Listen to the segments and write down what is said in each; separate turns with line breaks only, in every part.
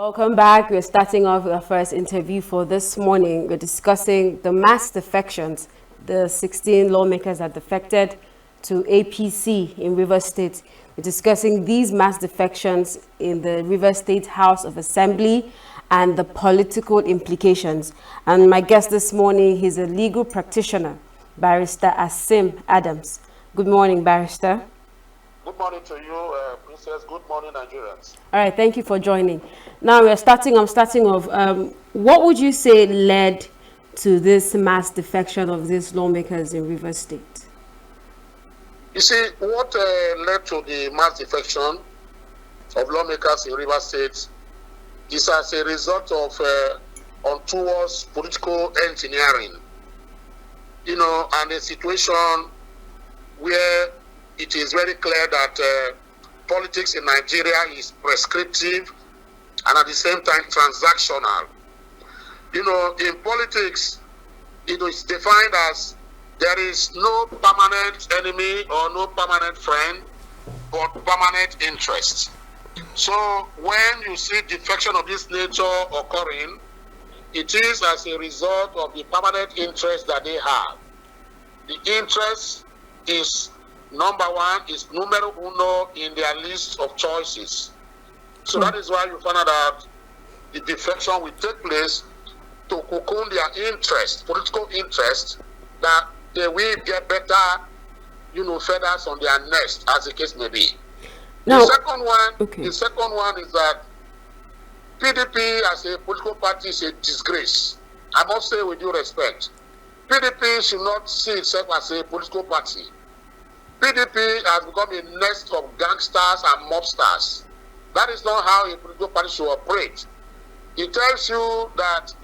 Welcome back. We're starting off with our first interview for this morning. We're discussing the mass defections. The 16 lawmakers that defected to APC in Rivers State. We're discussing these mass defections in the Rivers State House of Assembly and the political implications. And my guest this morning, he's a legal practitioner, Barrister Asim Adams. Good morning, Barrister.
Good morning to you, Princess. Good morning, Nigerians.
All right, thank you for joining. Now I'm starting off. What would you say led to this mass defection of these lawmakers in Rivers State?
You see, what led to the mass defection of lawmakers in Rivers State is as a result of untoward political engineering. And a situation where it is very clear that politics in Nigeria is prescriptive and at the same time transactional. In politics, it is defined as there is no permanent enemy or no permanent friend, but permanent interest. So when you see defection of this nature occurring, it is as a result of the permanent interest that they have. The interest is number one, is numero uno in their list of choices. So that is why you find out that the defection will take place to cocoon their interest, political interest, that they will get better, feathers on their nest, as the case may be.
Now,
the second one is that PDP as a political party is a disgrace. I must say with due respect, PDP should not see itself as a political party. PDP has become a nest of gangsters and mobsters. That is not how a political party should operate. It tells you that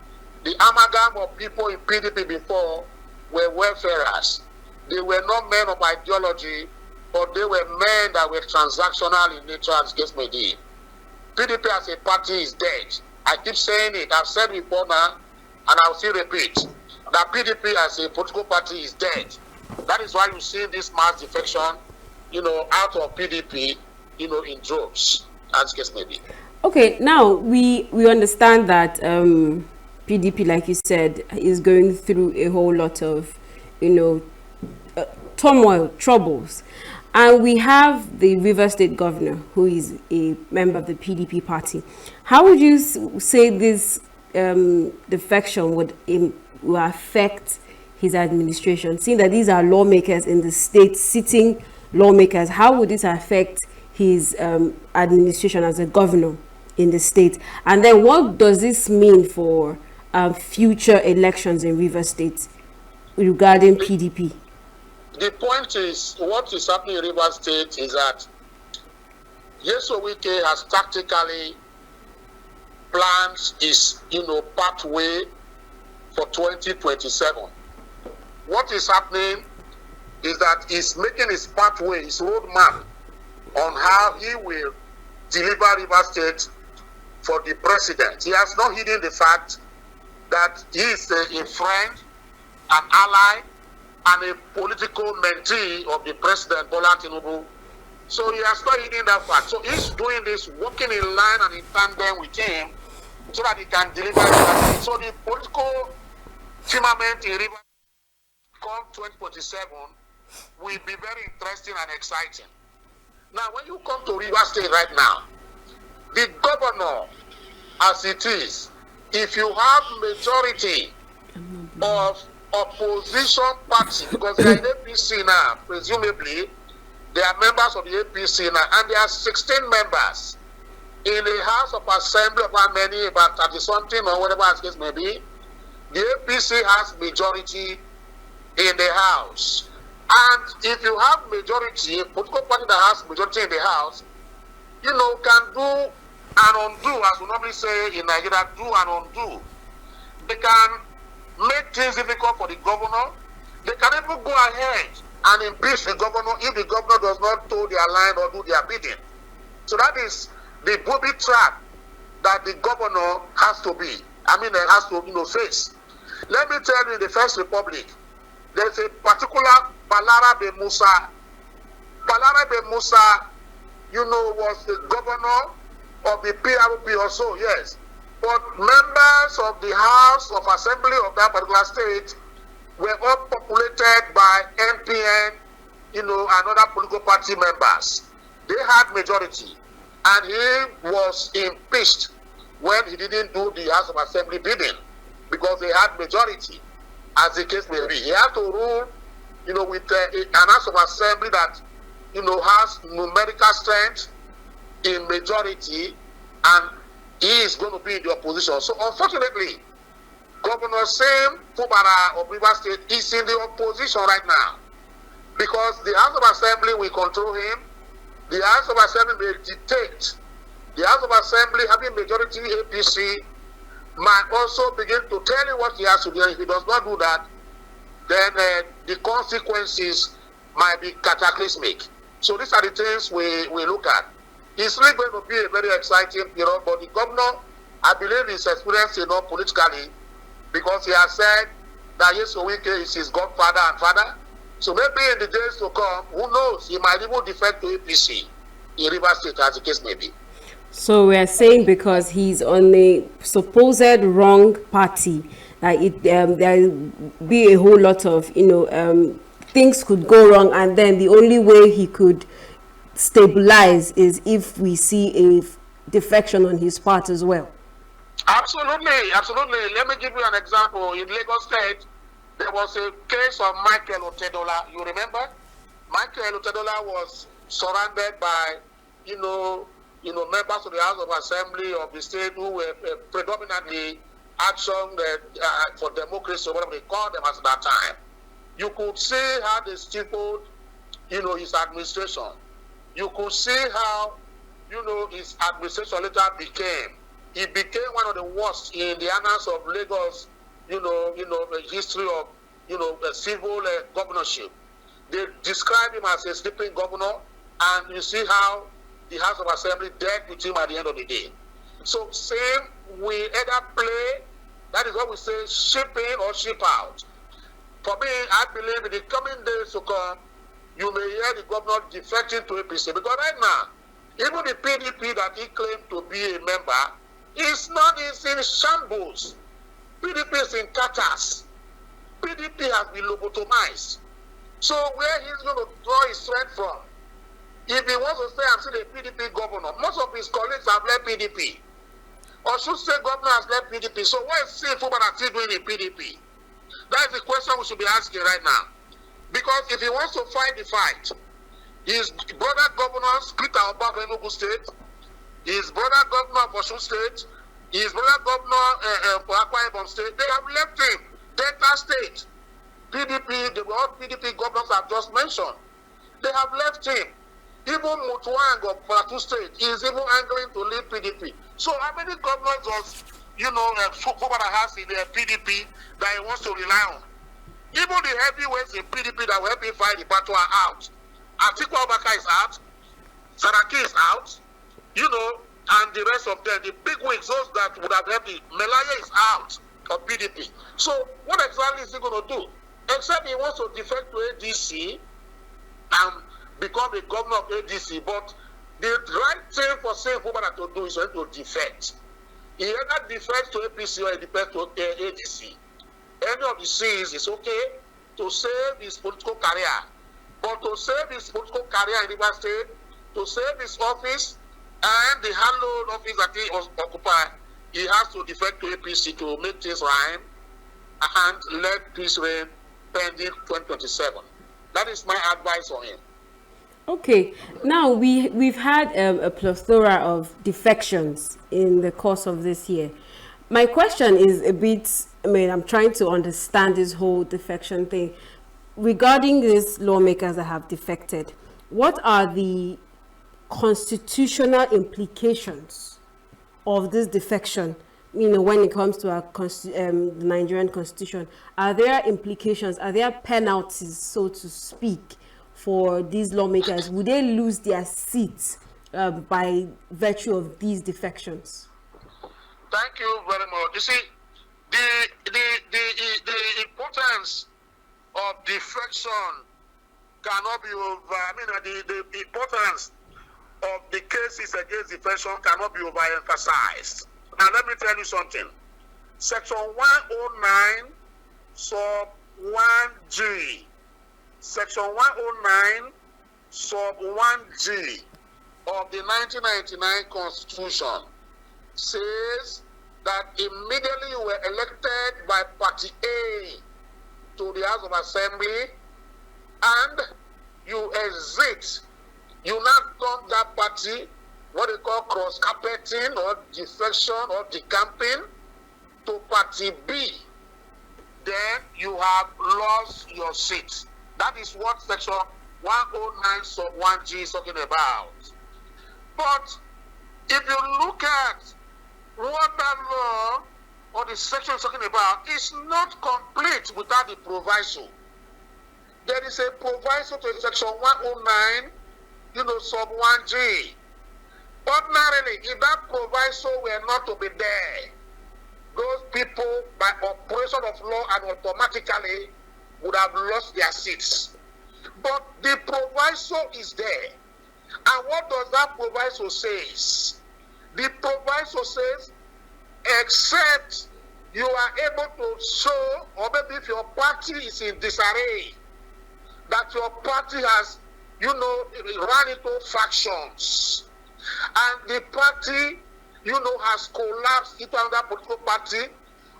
the amalgam of people in PDP before were welfarers. They were not men of ideology, but they were men that were transactional in nature, as the case may be. PDP as a party is dead. I keep saying it. I've said it before now, and I'll still repeat, that PDP as a political party is dead. That is why you see this mass defection, out of PDP, in droves, as the case may be.
Okay, now we understand that PDP, like you said, is going through a whole lot of, turmoil, troubles. And we have the Rivers State governor, who is a member of the PDP party. How would you say this defection would affect his administration? Seeing that these are lawmakers in the state, sitting lawmakers, how would this affect his administration as a governor in the state? And then what does this mean for future elections in Rivers State regarding PDP?
The point is, what is happening in Rivers State is that Yeso Wike has tactically planned his, pathway for 2027. What is happening is that he's making his pathway, his roadmap on how he will deliver Rivers State for the president. He has not hidden the fact that he is a friend, an ally, and a political mentee of the president, Bola Tinubu. So he has not hidden that fact. So he's doing this, working in line and in tandem with him, so that he can deliver it. So the political firmament in Rivers come 2027 will be very interesting and exciting. Now, when you come to Rivers State right now, the governor, as it is, if you have majority of opposition party, because they are in APC now, presumably, they are members of the APC now, and there are 16 members in the House of Assembly, about many, about 30 something or whatever as case may be. The APC has majority in the House. And if you have majority, a political party that has majority in the House, can do and undo, as we normally say in Nigeria, do and undo. They can make things difficult for the governor. They can even go ahead and impeach the governor if the governor does not toe their line or do their bidding. So that is the booby trap that the governor has to be. Has to face. Let me tell you, in the First Republic, there's a particular Balarabe Musa. Balarabe Musa, was the governor of the PRP or so, yes. But members of the House of Assembly of that particular state were all populated by NPN, and other political party members. They had majority, and he was impeached when he didn't do the House of Assembly bidding because they had majority, as the case may be. He had to rule, with an House of Assembly that, has numerical strength in majority, and he is going to be in the opposition. So unfortunately, Governor Sam Fubara of Rivers State is in the opposition right now because the House of Assembly will control him. The House of Assembly may dictate. The House of Assembly, having majority APC, might also begin to tell him what he has to do. If he does not do that, then the consequences might be cataclysmic. So these are the things we look at. It's really going to be a very exciting period, but the governor, I believe, is experienced enough politically because he has said that Yesowike is his godfather and father. So maybe in the days to come, who knows, he might even defect to APC in Rivers State, as the case may be.
So we are saying because he's on a supposed wrong party, that there be a whole lot of things could go wrong, and then the only way he could stabilize is if we see a defection on his part as well.
Absolutely, absolutely. Let me give you an example. In Lagos State, there was a case of Michael Otedola. You remember? Michael Otedola was surrounded by, members of the House of Assembly of the state who were predominantly action for democracy, or whatever they called them at that time. You could see how they stifled, his administration. You could see how, his administration later became. He became one of the worst in the annals of Lagos, the history of, civil governorship. They described him as a sleeping governor, and you see how the House of Assembly dealt with him at the end of the day. So same, we either play, that is what we say, ship in or ship out. For me, I believe in the coming days to come, you may hear the governor defecting to APC. Because right now, even the PDP that he claimed to be a member, it's in shambles. PDP is in tatters. PDP has been lobotomized. So where he's going to draw his strength from? If he wants to say, I'm still a PDP governor, most of his colleagues have left PDP. Or should say governor has left PDP. So what is Fubara still doing in PDP? That is the question we should be asking right now. Because if he wants to fight the fight, his brother governors, Peter Oba of Enugu State, his brother governor of Osun State, his brother governor of Akwa Ibom State, they have left him. Delta State, PDP, the all PDP governors I've just mentioned, they have left him. Even Mutuang of Plateau State is even angling to leave PDP. So how many governors does, Fubara has in the PDP that he wants to rely on? Even the heavyweights in PDP that will help him fight the battle are out. Atiku Abubakar is out. Saraki is out. And the rest of them, the big wigs, those that would have helped him. Melaya is out of PDP. So what exactly is he going to do? Except he wants to defect to ADC and become a governor of ADC. But the right thing for Sam Fubara to do is to defect. He either defects to APC or he defects to ADC. Any of the C's is okay to save his political career. But to save his political career in Rivers State, to save his office and the hallowed office that he occupied, he has to defect to APC to make things rhyme and let peace reign pending 2027. That is my advice for him.
Okay, now we've had a plethora of defections in the course of this year. My question is a bit, I'm trying to understand this whole defection thing. Regarding these lawmakers that have defected, what are the constitutional implications of this defection? When it comes to our the Nigerian constitution, are there implications? Are there penalties, so to speak, for these lawmakers? Would they lose their seats by virtue of these defections?
Thank you very much. You see, the importance of defection cannot be over. The importance of the cases against defection cannot be overemphasized. Now, let me tell you something. Section 109, sub 1G. Section 109, sub 1G of the 1999 Constitution says that immediately you were elected by Party A to the House of Assembly and you exit, you now turn that party, what they call cross-carpeting or defection or decamping, to Party B, then you have lost your seat. That is what Section 109 sub 1G is talking about. But if you look at what that law or the section is talking about, it's not complete without the proviso. There is a proviso to Section 109, sub 1G. Ordinarily, if that proviso were not to be there, those people, by operation of law and automatically, would have lost their seats. But the proviso is there. And what does that proviso say? The proviso says, except you are able to show, or maybe if your party is in disarray, that your party has, run into factions, and the party, has collapsed into another political party,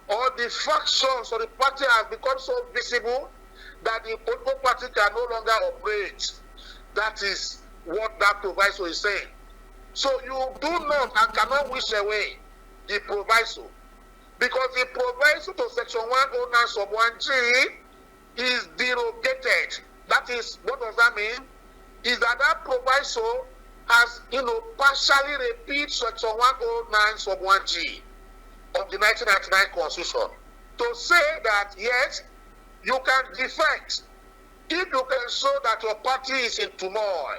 or the factions or the party has become so visible that the political party can no longer operate. That is what that proviso is saying. So you do not and cannot wish away the proviso, because the proviso to Section 109 sub 1G is derogated. That is, what does that mean? Is that proviso has, partially repeat Section 109 sub 1G of the 1999 Constitution to say that, yes, you can defect if you can show that your party is in turmoil,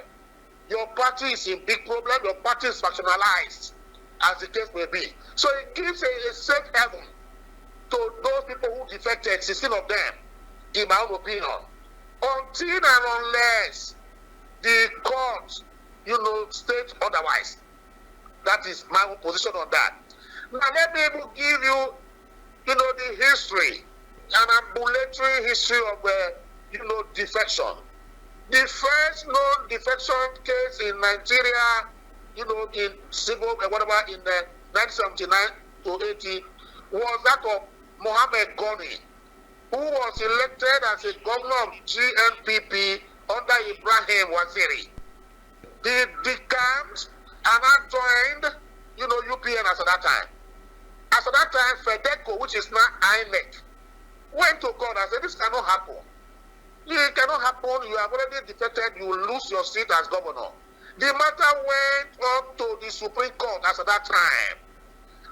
your party is in big problem, your party is factionalized, as the case may be. So it gives a safe haven to those people who defected, 16 of them, in my own opinion, until and unless the court, state otherwise. That is my own position on that. Now let me give you, the history, an ambulatory history of, defection. The first known defection case in Nigeria, in civil, whatever, in 1979 to 80, was that of Mohammed Goni, who was elected as a governor of GNPP under Ibrahim Waziri. He decamped and I joined, UPN as at that time. As at that time, FEDECO, which is now INEC, went to God and said, this cannot happen. It cannot happen. You have already defected. You will lose your seat as governor. The matter went up to the Supreme Court as at that time.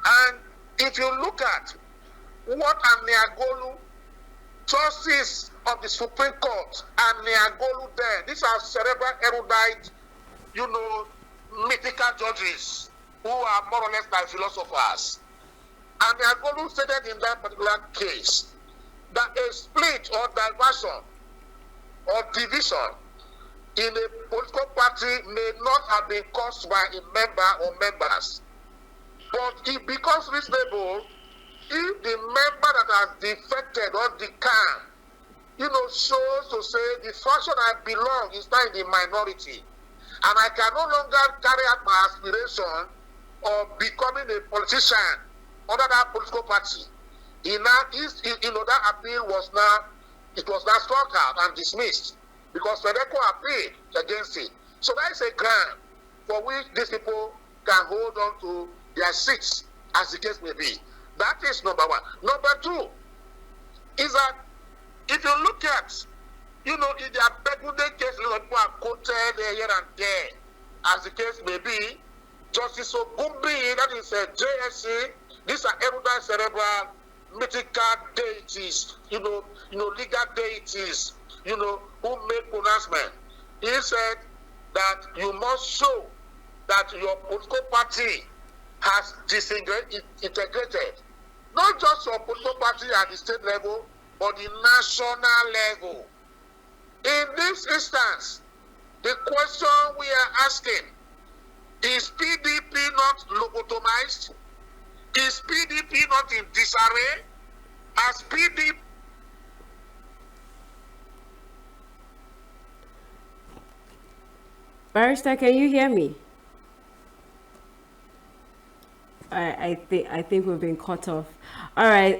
And if you look at what Aniagolu, justice of the Supreme Court, Aniagolu there, these are cerebral erudite, mythical judges who are more or less like philosophers. Aniagolu stated in that particular case that a split or diversion or division in a political party may not have been caused by a member or members. But it becomes reasonable if the member that has defected or decamped, shows to say the faction I belong is now in the minority. And I can no longer carry out my aspiration of becoming a politician under that political party. That appeal was now struck out and dismissed because FEDECO appealed against it. So that is a ground for which these people can hold on to their seats, as the case may be. That is number one. Number two is that if you look at, in their Begunde case, people are quoted here and there, as the case may be. Justice Ogumbi, that is a JSC, these are erudite cerebral mythical deities, legal deities, who made pronouncement. He said that you must show that your political party has integrated, not just your political party at the state level, but the national level. In this instance, the question we are asking Is PDP not lobotomized? Is PDP not in disarray? As PDP...
Barrister, can you hear me? I think we've been cut off. All right,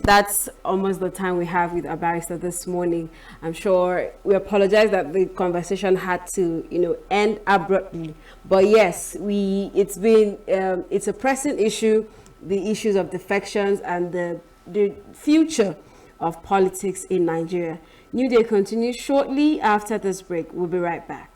that's almost the time we have with our barrister this morning. I'm sure we apologize that the conversation had to, end abruptly. But yes, it's a pressing issue, the issues of defections and the future of politics in Nigeria. New Day continues shortly after this break. We'll be right back.